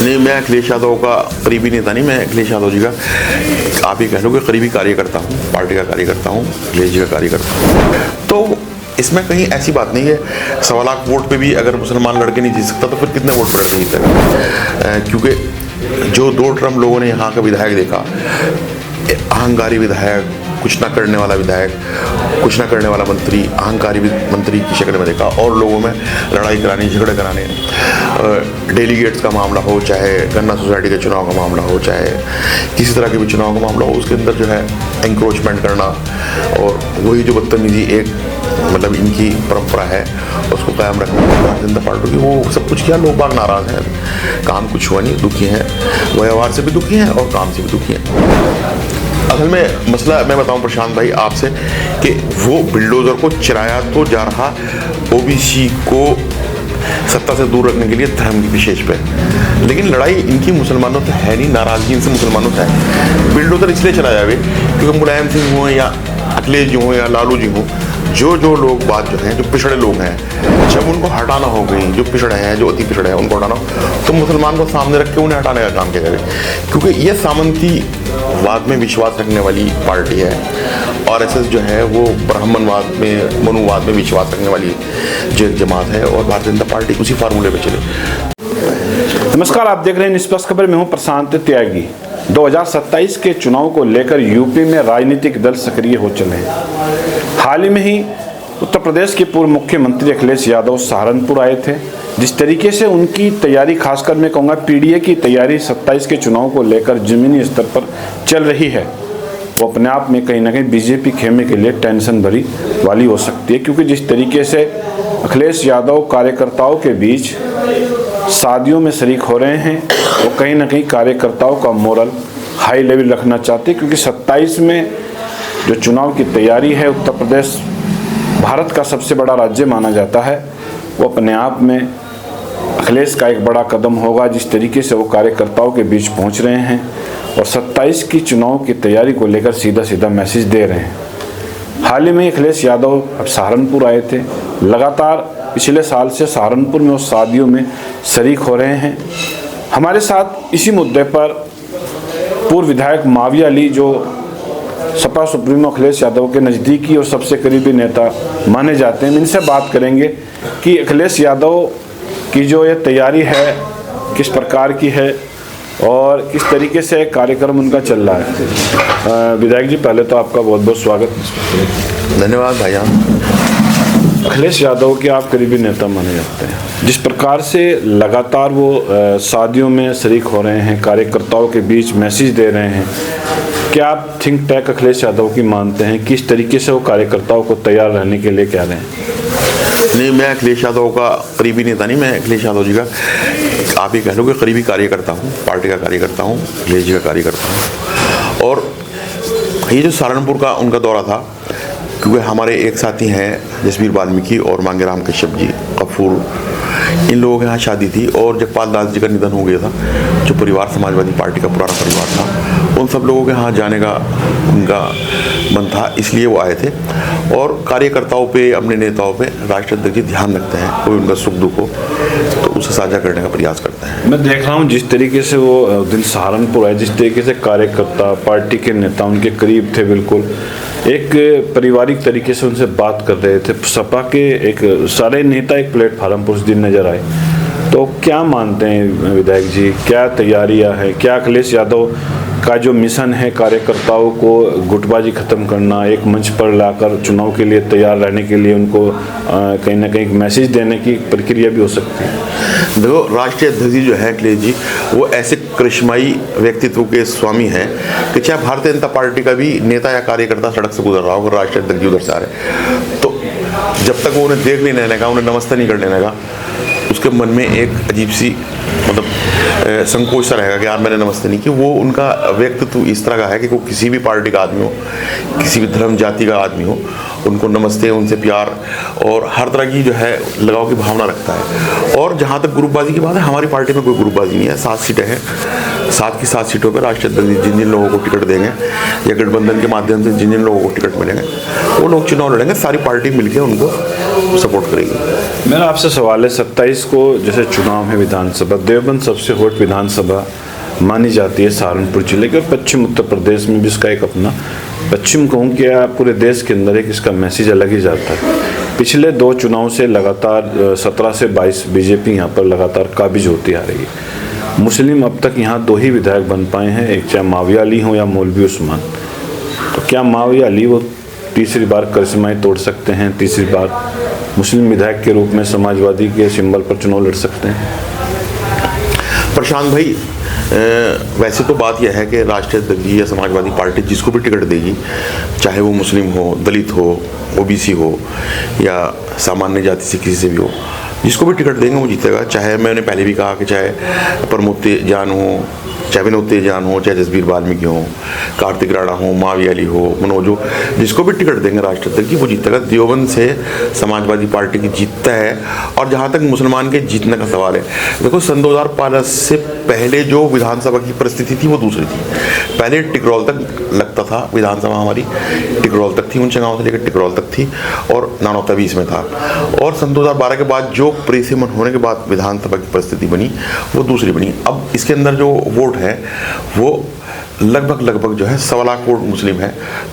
नहीं, मैं अखिलेश यादव का करीबी नेता नहीं, मैं अखिलेश यादव जी का आप ही कह लो कि करीबी कार्यकर्ता हूँ, पार्टी का कार्यकर्ता हूँ, अखिलेश जी का कार्यकर्ता हूँ। तो इसमें कहीं ऐसी बात नहीं है, 1.25 लाख वोट पे भी अगर मुसलमान लड़के नहीं जीत सकता तो फिर कितने वोट पर जीतेगा? क्योंकि जो 2 टर्म लोगों ने यहाँ का विधायक देखा, अहंकारी विधायक, कुछ ना करने वाला विधायक, कुछ ना करने वाला मंत्री, अहंकारी मंत्री की शक्ल में देखा, और लोगों में लड़ाई कराने, झगड़े कराने, डेलीगेट्स का मामला हो, चाहे गन्ना सोसाइटी के चुनाव का मामला हो, चाहे किसी तरह के भी चुनाव का मामला हो, उसके अंदर जो है एंक्रोचमेंट करना, और वही जो बदतमीजी एक मतलब इनकी परंपरा है उसको कायम रखने की भारतीय जनता पार्टी की, वो सब कुछ किया। लोग बाग नाराज हैं, काम कुछ हुआ नहीं, दुखी हैं, व्यवहार से भी दुखी हैं और काम से भी दुखी हैं। असल में मसला मैं बताऊं प्रशांत भाई आपसे कि वो बिल्डोजर को चराया तो जा रहा ओबीसी को सत्ता से दूर रखने के लिए धर्म की विशेष पे, लेकिन लड़ाई इनकी मुसलमानों से है नहीं, नाराजगी इनसे मुसलमानों से है। बिल्डोजर इसलिए चलाया हुए क्योंकि मुलायम सिंह हो या अखिलेश जी हो या लालू जी हो, जो लोग बात जो हैं, जो पिछड़े लोग हैं, जब उनको हटाना हो गई, जो पिछड़े हैं, जो अति पिछड़े हैं, उनको हटाना हो तो मुसलमान को सामने रख के उन्हें हटाने का काम किया जाए, क्योंकि ये सामंतीवाद में विश्वास रखने वाली पार्टी है। आरएसएस जो है वो ब्राह्मणवाद में, मनुवाद में विश्वास रखने वाली जो एक जमात है, और भारतीय जनता पार्टी उसी फार्मूले पर चले। नमस्कार, आप देख रहे हैं निष्पक्ष खबर में हूं प्रशांत त्यागी। 2027 के चुनाव को लेकर यूपी में राजनीतिक दल सक्रिय हो चले हैं। हाल ही में ही उत्तर प्रदेश के पूर्व मुख्यमंत्री अखिलेश यादव सहारनपुर आए थे। जिस तरीके से उनकी तैयारी, खासकर मैं कहूँगा पीडीए की तैयारी 27 के चुनाव को लेकर जमीनी स्तर पर चल रही है, वो अपने आप में कहीं ना कहीं बीजेपी खेमे के लिए टेंशन भरी वाली हो सकती है, क्योंकि जिस तरीके से अखिलेश यादव कार्यकर्ताओं के बीच शादियों में शरीक हो रहे हैं, वो कहीं ना कहीं कार्यकर्ताओं का मोरल हाई लेवल रखना चाहते हैं, क्योंकि 27 में जो चुनाव की तैयारी है, उत्तर प्रदेश भारत का सबसे बड़ा राज्य माना जाता है, वो अपने आप में अखिलेश का एक बड़ा कदम होगा। जिस तरीके से वो कार्यकर्ताओं के बीच पहुंच रहे हैं और 27 की चुनाव की तैयारी को लेकर सीधा सीधा मैसेज दे रहे हैं। हाल ही में अखिलेश यादव अब सहारनपुर आए थे, लगातार पिछले साल से सहारनपुर में उस शादियों में शरीक हो रहे हैं। हमारे साथ इसी मुद्दे पर पूर्व विधायक माविया अली, जो सपा सुप्रीमो अखिलेश यादव के नज़दीकी और सबसे करीबी नेता माने जाते हैं, इनसे बात करेंगे कि अखिलेश यादव की जो ये तैयारी है किस प्रकार की है और किस तरीके से कार्यक्रम उनका चल रहा है। विधायक जी, पहले तो आपका बहुत बहुत स्वागत। धन्यवाद भाईजान। अखिलेश यादव के आप करीबी नेता माने जाते हैं, जिस प्रकार से लगातार वो शादियों में शरीक हो रहे हैं, कार्यकर्ताओं के बीच मैसेज दे रहे हैं, क्या आप थिंक टैंक अखिलेश यादव की मानते हैं? किस तरीके से वो कार्यकर्ताओं को तैयार रहने के लिए कह रहे हैं? नहीं, मैं अखिलेश यादव का करीबी नेता नहीं, मैं अखिलेश यादव जी का आप ही कह लो कि करीबी कार्यकर्ता हूँ, पार्टी का कार्यकर्ता हूँ, अखिलेश जी का कार्यकर्ता हूँ। और ये जो सहारनपुर का उनका दौरा था, क्योंकि हमारे एक साथी हैं जसबीर वाल्मीकि और मांगेराम कश्यप जी कपूर, इन लोगों के यहाँ शादी थी और जगपाल दास जी का निधन हो गया था, जो परिवार समाजवादी पार्टी का पुराना परिवार था। उन सब लोगों के यहाँ जाने का उनका मन था, इसलिए वो आए थे। और कार्यकर्ताओं पे, अपने नेताओं पे राष्ट्रीय अध्यक्ष जी ध्यान रखते हैं, कोई उनका सुख दुख हो तो उसे साझा करने का प्रयास करते हैं। मैं देख रहा हूँ जिस तरीके से वो दिन सहारनपुर आए, जिस तरीके से कार्यकर्ता, पार्टी के नेता उनके करीब थे, बिल्कुल एक पारिवारिक तरीके से उनसे बात कर रहे थे। सपा के एक सारे नेता एक प्लेटफार्म पर उस दिन नजर आए। तो क्या मानते हैं विधायक जी, क्या तैयारियां है? क्या अखिलेश यादव का जो मिशन है कार्यकर्ताओं को गुटबाजी खत्म करना, एक मंच पर लाकर चुनाव के लिए तैयार रहने के लिए उनको कहीं ना कहीं मैसेज देने की प्रक्रिया भी हो सकती है? देखो, राष्ट्रीय अध्यक्ष जी जो है अखिलेश जी, वो ऐसे करिश्माई व्यक्तित्व के स्वामी हैं कि चाहे भारतीय जनता पार्टी का भी नेता या कार्यकर्ता सड़क से गुजर रहा हो, अगर राष्ट्रीय अध्यक्ष जी उधर से आ रहे तो जब तक वो उन्हें देख नहीं लेने का, उन्हें नमस्ते नहीं कर लेने का, उसके मन में एक अजीब सी मतलब संकोच सा रहेगा कि यार मैंने नमस्ते नहीं की। वो उनका व्यक्तित्व इस तरह का है कि वो किसी भी पार्टी का आदमी हो, किसी भी धर्म जाति का आदमी हो, उनको नमस्ते, उनसे प्यार और हर तरह की जो है लगाव की भावना रखता है। और जहाँ तक ग्रुपबाजी की बात है, हमारी पार्टी में कोई ग्रुपबाजी नहीं है। 7 सीटें हैं, 7 की 7 सीटों पर राष्ट्रीय अध्यक्ष जिन जिन लोगों को टिकट देंगे या गठबंधन के माध्यम से जिन जिन लोगों को टिकट मिलेंगे वो लोग चुनाव लड़ेंगे, सारी पार्टी मिलकर उनको सपोर्ट करेगी। मेरा आपसे सवाल है, 27 को जैसे चुनाव है विधानसभा, देवबंद सबसे हॉट विधानसभा मानी जाती है सहारनपुर जिले के, और पश्चिम उत्तर प्रदेश में भी इसका एक अपना, पश्चिम कहूँ क्या पूरे देश के अंदर एक इसका मैसेज अलग ही जाता है। पिछले 2 चुनाव से लगातार 17 से 22 बीजेपी यहाँ पर लगातार काबिज होती आ रही है। मुस्लिम अब तक यहाँ 2 ही विधायक बन पाए हैं, एक चाहे माविया अली हो या मौलवी उस्मान। तो क्या माविया अली वो तीसरी बार करिश्माएं तोड़ सकते हैं, तीसरी बार मुस्लिम विधायक के रूप में समाजवादी के सिंबल पर चुनाव लड़ सकते हैं? प्रशांत भाई, वैसे तो बात यह है कि राष्ट्रीय दल या समाजवादी पार्टी जिसको भी टिकट देगी, चाहे वो मुस्लिम हो, दलित हो, ओबीसी हो या सामान्य जाति से किसी से भी हो, जिसको भी टिकट देंगे वो जीतेगा। चाहे मैंने पहले भी कहा कि चाहे प्रमोद तेजान हो, चाहे विनोद तेजान हो, चाहे जसबीर वाल्मीकि हो, कार्तिक राणा हो, माविया अली हो, मनोज हो, जिसको भी टिकट देंगे राष्ट्रीय दल की वो जीतेगा। देवबंद से समाजवादी पार्टी की जीतता है। और जहाँ तक मुसलमान के जीतने का सवाल है, देखो सन 2005 से पहले जो विधानसभा की परिस्थिति थी वो दूसरी थी। पहले टिकरौल तक लगता था विधानसभा हमारी, टिकरौल तक थी, ऊंचे गाँव से लेकर टिकरौल तक थी, और नानौता भी इसमें था। और सन 2012 के बाद जो परिसीमन होने के बाद विधानसभा की परिस्थिति बनी वो दूसरी बनी। अब इसके अंदर जो वोट है वो लगभग जो है 1.25 लाख वोट मुस्लिम है।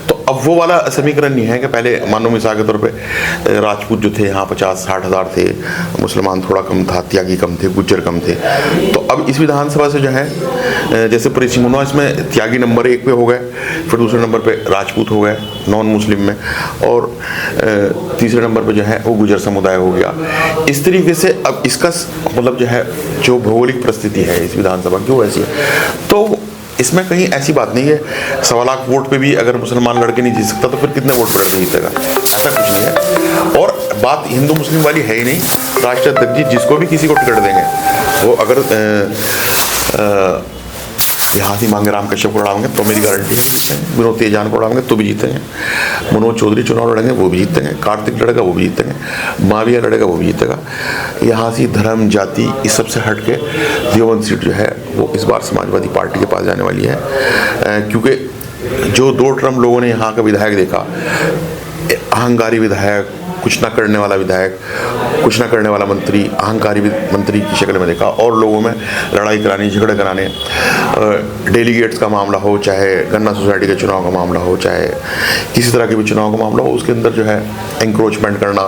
तो अब वो वाला समीकरण नहीं है कि पहले मानो मिसाल के तौर पे राजपूत जो थे यहाँ 50-60 हज़ार थे, मुसलमान थोड़ा कम था, त्यागी कम थे, गुज्जर कम थे। तो अब इस विधानसभा से जो है जैसे परिसीमन हुआ, इसमें त्यागी नंबर 1 पे हो गए, फिर दूसरे नंबर पे राजपूत हो गए नॉन मुस्लिम में, और तीसरे नंबर पे जो है वो गुज्जर समुदाय हो गया। इस तरीके से अब इसका मतलब जो है जो भौगोलिक परिस्थिति है इस विधानसभा की वो ऐसी है। तो इसमें कहीं ऐसी बात नहीं है 1.25 लाख वोट पे भी अगर मुसलमान लड़के नहीं जीत सकता तो फिर कितने वोट पर जीतेगा, ऐसा कुछ नहीं है। और बात हिंदू मुस्लिम वाली है ही नहीं। राष्ट्रीय अध्यक्ष जी जिसको भी किसी को टिकट देंगे वो अगर यहाँ से मांगेराम कश्यप को लड़ाएंगे तो मेरी गारंटी है जीतेंगे, विनोद तेजान को लड़ाएंगे तो भी जीतेंगे, मनोज चौधरी चुनाव लड़ेंगे वो भी जीतेंगे, कार्तिक लड़ेगा वो भी जीतेंगे, माविया लड़ेगा वो भी जीतेगा। यहाँ से धर्म जाति इस सबसे हट के देवबंद सीट जो है वो इस बार समाजवादी पार्टी के पास जाने वाली है। क्योंकि जो 2 टर्म लोगों ने यहाँ का विधायक देखा, अहंकारी विधायक, कुछ ना करने वाला विधायक, कुछ ना करने वाला मंत्री, अहंकारी मंत्री की शक्ल में देखा, और लोगों में लड़ाई कराने, झगड़े कराने, डेलीगेट्स का मामला हो, चाहे गन्ना सोसाइटी के चुनाव का मामला हो, चाहे किसी तरह के भी चुनाव का मामला हो, उसके अंदर जो है एंक्रोचमेंट करना,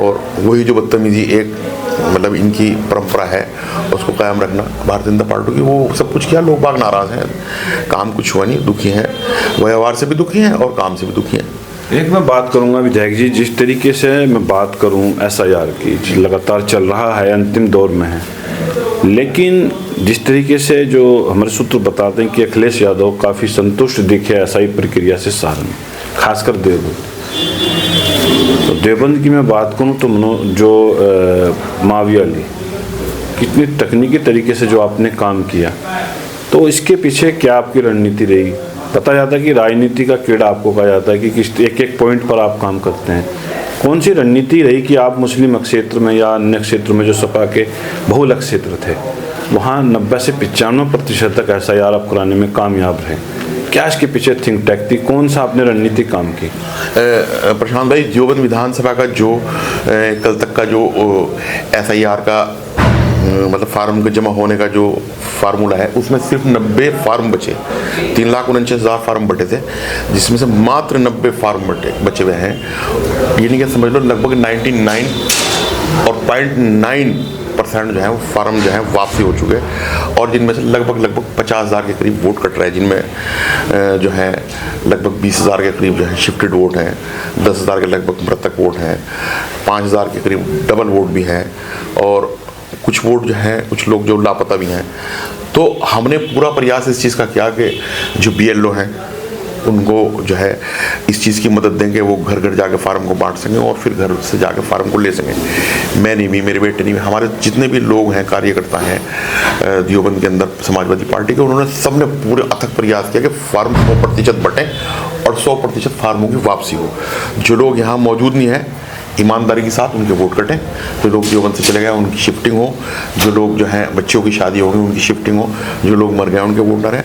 और वही जो बदतमीजी एक मतलब इनकी परंपरा है उसको कायम रखना भारतीय जनता पार्टी की, वो सब कुछ किया। लोग बाग नाराज़ हैं, काम कुछ हुआ नहीं, दुखी हैं, व्यवहार से भी दुखी हैं और काम से भी दुखी हैं। एक मैं बात करूंगा विधायक जी, जिस तरीके से मैं बात करूं SIR की लगातार चल रहा है, अंतिम दौर में है, लेकिन जिस तरीके से जो हमारे सूत्र बताते हैं कि अखिलेश यादव काफ़ी संतुष्ट दिखे SI प्रक्रिया से सहारन, खासकर देवबंद। तो देवबंद की मैं बात करूं तो जो माविया अली, कितनी तकनीकी तरीके से जो आपने काम किया, तो इसके पीछे क्या आपकी रणनीति रही? पता जाता है कि राजनीति का कीड़ा आपको कहा जाता है कि किस एक पॉइंट पर आप काम करते हैं। कौन सी रणनीति रही कि आप मुस्लिम क्षेत्र में या अन्य क्षेत्रों में जो सपा के बहुलक क्षेत्र थे वहाँ 90 से 95% तक SIR आप कराने में कामयाब रहे? क्या इसके पीछे थिंक टैंक थी, कौन सा आपने रणनीति काम की? प्रशांत भाई, देवबंद विधानसभा का जो कल तक का जो SIR का मतलब फार्म के जमा होने का जो फार्मूला है उसमें सिर्फ 90 फार्म बचे, 3,49,000 फार्म बटे थे, जिसमें से मात्र 90 फार्म बचे हुए हैं। ये नहीं क्या समझ लो, लगभग 99 और 0.9% जो है वो फार्म जो है वापसी हो चुके हैं, और जिनमें से लगभग 50,000 के करीब वोट कट रहा है, जिनमें जो है लगभग 20,000 के करीब जो है शिफ्टेड वोट हैं, 10,000 के लगभग मृतक वोट हैं, 5,000 के करीब डबल वोट भी हैं, और कुछ वोट जो हैं कुछ लोग जो लापता भी हैं। तो हमने पूरा प्रयास इस चीज़ का किया कि जो BLO हैं उनको जो है इस चीज़ की मदद देंगे, वो घर घर जाके फार्म को बांट सकें और फिर घर से जाके फार्म को ले सकें। मैं नहीं भी, मेरे बेटे नहीं भी, हमारे जितने भी लोग हैं, कार्यकर्ता हैं देवबंद के अंदर समाजवादी पार्टी के, उन्होंने सबने पूरे अथक प्रयास किया कि फार्म 100% बटें और 100% फार्मों की वापसी हो। जो लोग यहाँ मौजूद नहीं हैं ईमानदारी के साथ उनके वोट कटें, जो लोग देवबंद से चले गए उनकी शिफ्टिंग हो, जो लोग जो हैं बच्चों की शादी हो गई उनकी शिफ्टिंग हो, जो लोग मर गए उनके वोट न रहें।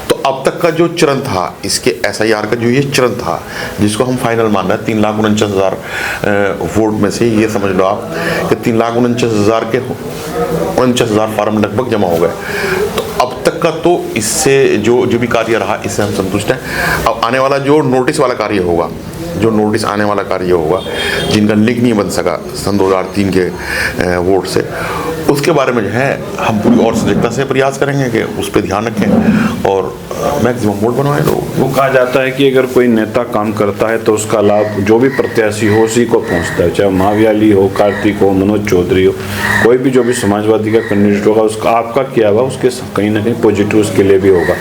तो अब तक का जो चरण था इसके SIR का जो ये चरण था जिसको हम फाइनल मान रहे हैं 3,49,000 वोट में से, ये समझ लो आप कि 3,49,000 के 49,000 फार्म लगभग जमा हो गए। तो अब तक का तो इससे जो भी कार्य रहा, इससे हम संतुष्ट हैं। अब आने वाला जो नोटिस वाला कार्य होगा, जो नोटिस आने वाला कार्य होगा, जिनका लिंक नहीं बन सका सन 2003 के वोट से, उसके बारे में जो है हम पूरी और सजगता से प्रयास करेंगे कि उस पर ध्यान रखें और मैक्सिमम वोट बनवाएं लोग। वो कहा जाता है कि अगर कोई नेता काम करता है तो उसका लाभ जो भी प्रत्याशी हो उसी को पहुंचता है, चाहे महाव्याली हो, कार्तिक हो, मनोज चौधरी हो, कोई भी जो भी समाजवादी का कैंडिडेट होगा, उसका आपका किया हुआ उसके कहीं ना कहीं पॉजिटिव उसके लिए भी होगा।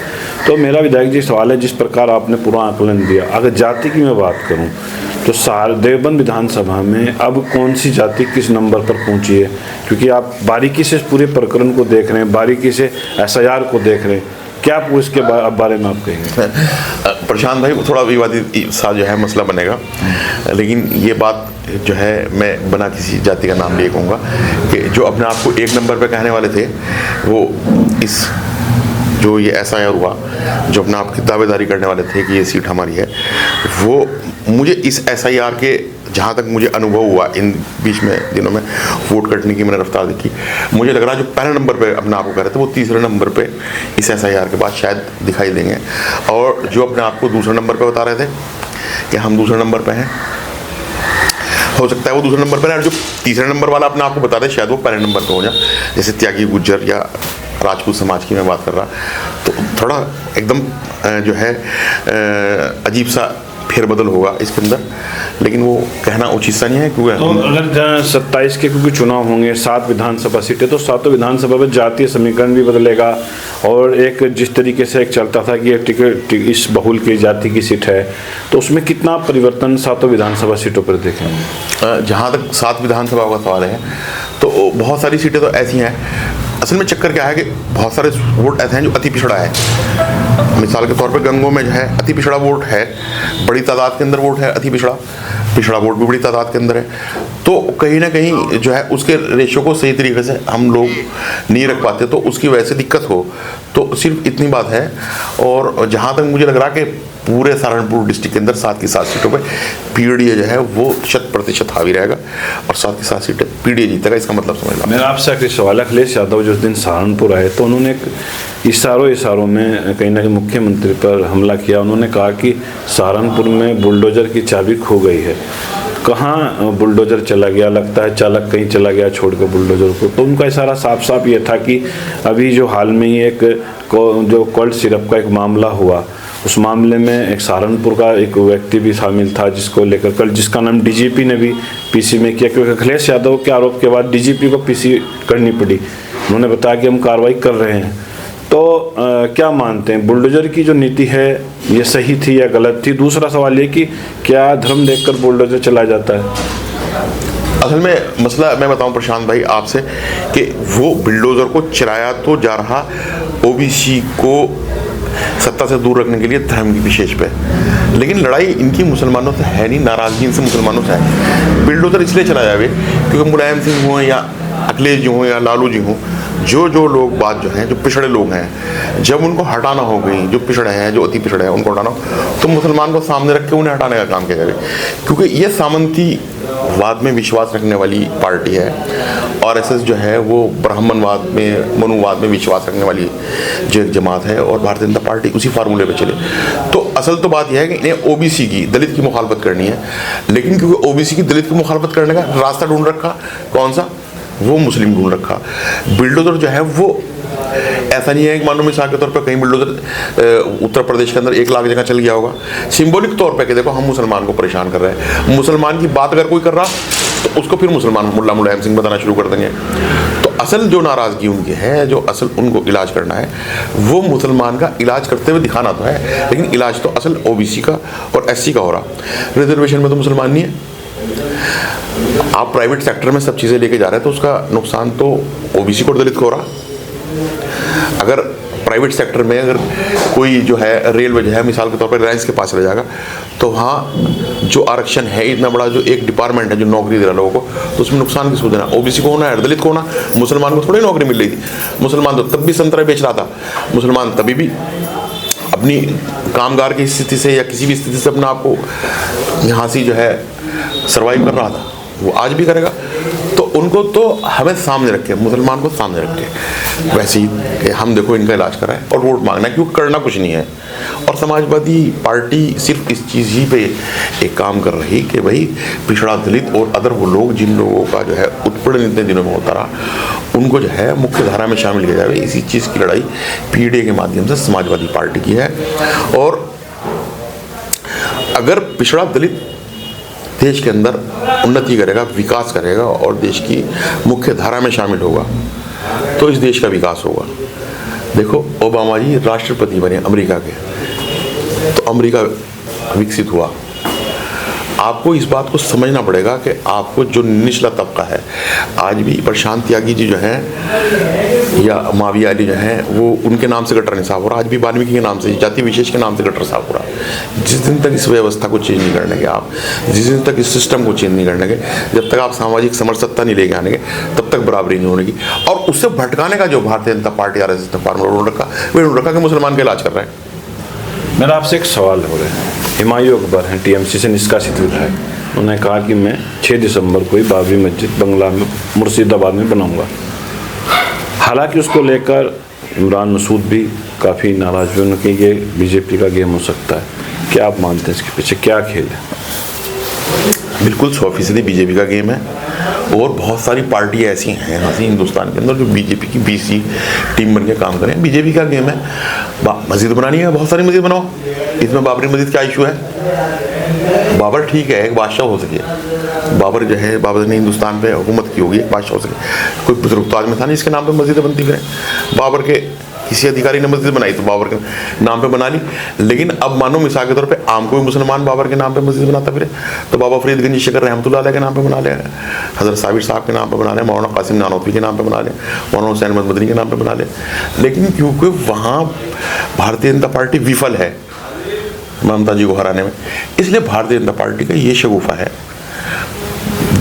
तो मेरा विधायक जी सवाल है, जिस प्रकार आपने पूरा आकलन दिया, अगर जाति की मैं बात करूँ तो देवबंद विधानसभा में अब कौन सी जाति किस नंबर पर पहुंची है? क्योंकि आप बारीकी से पूरे प्रकरण को देख रहे हैं, बारीकी से SIR को देख रहे हैं, क्या इसके बारे में आप कहेंगे? प्रशांत भाई, थोड़ा विवादित सा जो है मसला बनेगा, लेकिन ये बात जो है मैं बना किसी जाति का नाम लिए कहूँगा कि जो अपने आप को एक नंबर पे कहने वाले थे, वो इस जो ये SIR हुआ, जो अपने आप की दावेदारी करने वाले थे कि ये सीट हमारी है, वो मुझे इस SIR के जहाँ तक मुझे अनुभव हुआ इन बीच में दिनों में वोट करने की मैंने रफ्तार देखी, मुझे लग रहा है जो पहले नंबर पे अपने आप को कह रहे थे वो तीसरे नंबर पे इस SIR के बाद शायद दिखाई देंगे। और जो अपने आप को दूसरे नंबर पे बता रहे थे कि हम दूसरे नंबर पे हैं, हो सकता है वो दूसरे नंबर पर है। जो तीसरे नंबर वाला अपने आप को बता रहे शायद वो पहले नंबर पे हो जाए, जैसे त्यागी गुज्जर या राजपूत समाज की मैं बात कर रहा, तो थोड़ा एकदम जो है अजीब सा फेरबदल होगा इसके अंदर, लेकिन वो कहना उचित सा नहीं है। क्योंकि तो अगर 27 के क्योंकि चुनाव होंगे, 7 विधानसभा सीटें, तो 7 विधानसभा में जातीय समीकरण भी बदलेगा। और एक जिस तरीके से एक चलता था कि टिकट इस बहुल की जाति की सीट है, तो उसमें कितना परिवर्तन 7 विधानसभा सीटों पर देखेंगे? जहाँ तक 7 विधानसभा का सवाल है, तो बहुत सारी सीटें तो ऐसी हैं। असल में चक्कर क्या है कि बहुत सारे वोट ऐसे हैं जो अति पिछड़ा है। मिसाल के तौर पे गंगों में जो है अति पिछड़ा वोट है, बड़ी तादाद के अंदर वोट है अति पिछड़ा वोट भी बड़ी तादाद के अंदर है। तो कहीं ना कहीं जो है उसके रेशो को सही तरीके से हम लोग नहीं रख पाते, तो उसकी वजह से दिक्कत हो, तो सिर्फ इतनी बात है। और जहाँ तक मुझे लग रहा कि पूरे सहारनपुर डिस्ट्रिक्ट के अंदर 7 की 7 सीटों पे PDA जो है वो 100% हावी रहेगा और 7 की 7 सीटें PDA जीतेगा, इसका मतलब समझ लो। मेरा आपसे आखिरी सवाल है, अखिलेश यादव जिस दिन सहारनपुर आए तो उन्होंने इशारों में कहीं ना कहीं मुख्यमंत्री पर हमला किया। उन्होंने कहा कि सहारनपुर में बुलडोजर की चाबी खो गई है। कहाँ बुलडोजर चला गया? लगता है चालक कहीं चला गया छोड़ कर बुलडोजर को। तो उनका इशारा साफ साफ ये था कि अभी जो हाल में ही एक जो कोल्ड सिरप का एक मामला हुआ, उस मामले में एक सहारनपुर का एक व्यक्ति भी शामिल था, जिसको लेकर कल जिसका नाम DGP ने भी PC में किया, क्योंकि अखिलेश यादव के आरोप के बाद DGP को PC करनी पड़ी। उन्होंने बताया कि हम कार्रवाई कर रहे हैं। तो क्या मानते हैं, बुलडोजर की जो नीति है ये सही थी या गलत थी? दूसरा सवाल ये कि क्या धर्म देखकर बुलडोजर चलाया जाता है? असल में मसला मैं बताऊं प्रशांत भाई आपसे कि वो बुलडोजर को चलाया तो जा रहा OBC को सत्ता से दूर रखने के लिए धर्म की विशेष पे, लेकिन लड़ाई इनकी मुसलमानों से है नहीं, नाराजगी इनसे मुसलमानों से है। बुलडोजर इसलिए चलाया जाए क्योंकि मुलायम सिंह हों या अखिलेश जी हों या लालू जी हों, जो लोग बात जो हैं, जो पिछड़े लोग हैं, जब उनको हटाना हो गई, जो पिछड़े हैं, जो अति पिछड़े हैं, उनको हटाना हो, तो मुसलमान को सामने रख के उन्हें हटाने का काम किया जाए। क्योंकि ये सामंतीवाद में विश्वास रखने वाली पार्टी है, RSS जो है वो ब्राह्मणवाद में, मनुवाद में विश्वास रखने वाली जो एक जमात है, और भारतीय जनता पार्टी उसी फार्मूले पे चले। तो असल तो बात यह है कि इन्हें OBC की, दलित की मुखालफत करनी है, लेकिन क्योंकि OBC की दलित की मुखालफत करने का रास्ता ढूंढ रखा कौन सा, वो मुस्लिम ढूंढ रखा। बुलडोजर जो है वो ऐसा नहीं है कि मानो मिसाल के तौर पर कहीं बुलडोजर उत्तर प्रदेश के अंदर 1 लाख जगह चल गया होगा, सिंबॉलिक तौर पे कि देखो हम मुसलमान को परेशान कर रहे हैं। मुसलमान की बात अगर कोई कर रहा तो उसको फिर मुसलमान मुल्ला मुलायम सिंह बताना शुरू कर देंगे। तो असल जो नाराज़गी उनकी है, जो असल उनको इलाज करना है, वो मुसलमान का इलाज करते हुए दिखाना तो है, लेकिन इलाज तो असल OBC का और SC का हो रहा। रिजर्वेशन में तो मुसलमान नहीं है। आप प्राइवेट सेक्टर में सब चीज़ें लेके जा रहे हैं तो उसका नुकसान तो OBC को और दलित को हो रहा। अगर प्राइवेट सेक्टर में अगर कोई जो है रेलवे जो है मिसाल के तौर पर रिलायंस के पास रह जाएगा, तो वहाँ जो आरक्षण है इतना बड़ा, जो एक डिपार्टमेंट है जो नौकरी दे रहा लोगों को, तो उसमें नुकसान किसको देना? OBC को होना है, दलित को होना। मुसलमान को थोड़ी नौकरी मिल रही थी। मुसलमान तो तब भी संतरा बेच रहा था, मुसलमान तभी भी अपनी कामगार की स्थिति से या किसी भी स्थिति से अपना आपको यहाँ से जो है सर्वाइव कर रहा था, वो आज भी करेगा। तो उनको तो हमें सामने रखे, मुसलमान को सामने रखे, वैसे ही कि हम देखो इनका इलाज कराएं और वोट मांगना, क्योंकि करना कुछ नहीं है। और समाजवादी पार्टी सिर्फ इस चीज़ ही पे एक काम कर रही कि भाई पिछड़ा दलित और अदर वो लोग जिन लोगों का जो है उत्पीड़न इतने दिनों में होता रहा, उनको जो है मुख्य धारा में शामिल किया जाए। इसी चीज़ की लड़ाई पीडीए के माध्यम से समाजवादी पार्टी की है। और अगर पिछड़ा दलित देश के अंदर उन्नति करेगा, विकास करेगा और देश की मुख्य धारा में शामिल होगा, तो इस देश का विकास होगा। देखो ओबामा जी राष्ट्रपति बने अमेरिका के, तो अमेरिका विकसित हुआ। आपको इस बात को समझना पड़ेगा कि आपको जो निचला तबका है, आज भी प्रशांत त्यागी जी जो हैं या माविया अली जो हैं, वो उनके नाम से गटर नहीं साफ हो रहा। आज भी वाल्मीकि के नाम से, जाति विशेष के नाम से गटर साफ हो रहा। जिस दिन तक इस व्यवस्था को चेंज नहीं करने के आप, जिस दिन तक इस सिस्टम को चेंज नहीं करने के, जब तक आप सामाजिक समरसत्ता नहीं लेके आने के, तब तक बराबरी नहीं होने की। और उससे भटकाने का जो भारतीय जनता पार्टी RSS ने फार्मूला ढूंढ रखा कि मुसलमान का इलाज कर रहे हैं। मेरा आपसे एक सवाल हो रहा है। हुमायूं अकबर हैं टीएमसी से निष्कासित विधायक, उन्होंने कहा कि मैं 6 दिसंबर को ही बाबरी मस्जिद बंगला में मुर्शिदाबाद में बनाऊंगा। हालांकि उसको लेकर इमरान मसूद भी काफ़ी नाराज हुए, उन्होंने कि ये बीजेपी का गेम हो सकता है। क्या आप मानते हैं इसके पीछे क्या खेल है? बिल्कुल 100% बीजेपी का गेम है। और बहुत सारी पार्टी ऐसी हैं हिंदुस्तान के अंदर जो बीजेपी की BC टीम बन के काम करें। बीजेपी का गेम है, मस्जिद बनानी है, बहुत सारी मस्जिद बनाओ। इसमें बाबरी मस्जिद क्या इशू है? बाबर ठीक है, एक बादशाह हो सके, बाबर जो है, बाबर ने हिंदुस्तान पे हुकूमत की होगी, एक बादशाह हो सके। कोई बुजुर्ग तो आज में था नहीं इसके नाम पे मस्जिदें बनती फिरें। बाबर के किसी अधिकारी ने मस्जिद बनाई तो बाबर के नाम पे बना ली। लेकिन अब मानो मिसाल के तौर पे आम कोई मुसलमान बाबर के नाम पे मस्जिद बनाता फिरे, तो बाबा फरीदगंज शिकर रहमतुल्लाह अलैह के नाम पे बना ले, हज़रत साबिर साहब के नाम पे बना ले, मौलाना कासिम नानोतवी के नाम पे बना ले, मौलाना हुसैन अहमद मदनी के नाम पे बना ले। लेकिन क्योंकि वहाँ भारतीय जनता पार्टी विफल है ममता जी को हराने में, इसलिए भारतीय जनता पार्टी का ये शगुफा है।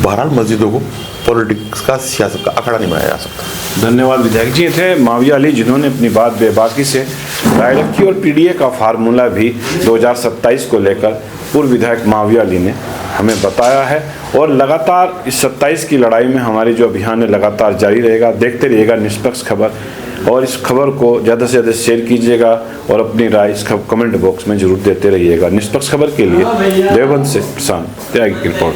बहरहाल मस्जिदों को पॉलिटिक्स का, सियासत का अखाड़ा नहीं बनाया जा सकता। धन्यवाद विधायक जी। थे माविया अली, जिन्होंने अपनी बात बेबाकी से राय रखी और पीडीए का फार्मूला भी 2027 को लेकर पूर्व विधायक माविया अली ने हमें बताया है। और लगातार इस 27 की लड़ाई में हमारी जो अभियान है लगातार जारी रहेगा। देखते रहिएगा निष्पक्ष खबर, और इस खबर को ज़्यादा से ज़्यादा शेयर कीजिएगा और अपनी राय इस कमेंट बॉक्स में जरूर देते रहिएगा। निष्पक्ष खबर के लिए देवबंद से प्रशांत त्यागी की रिपोर्ट।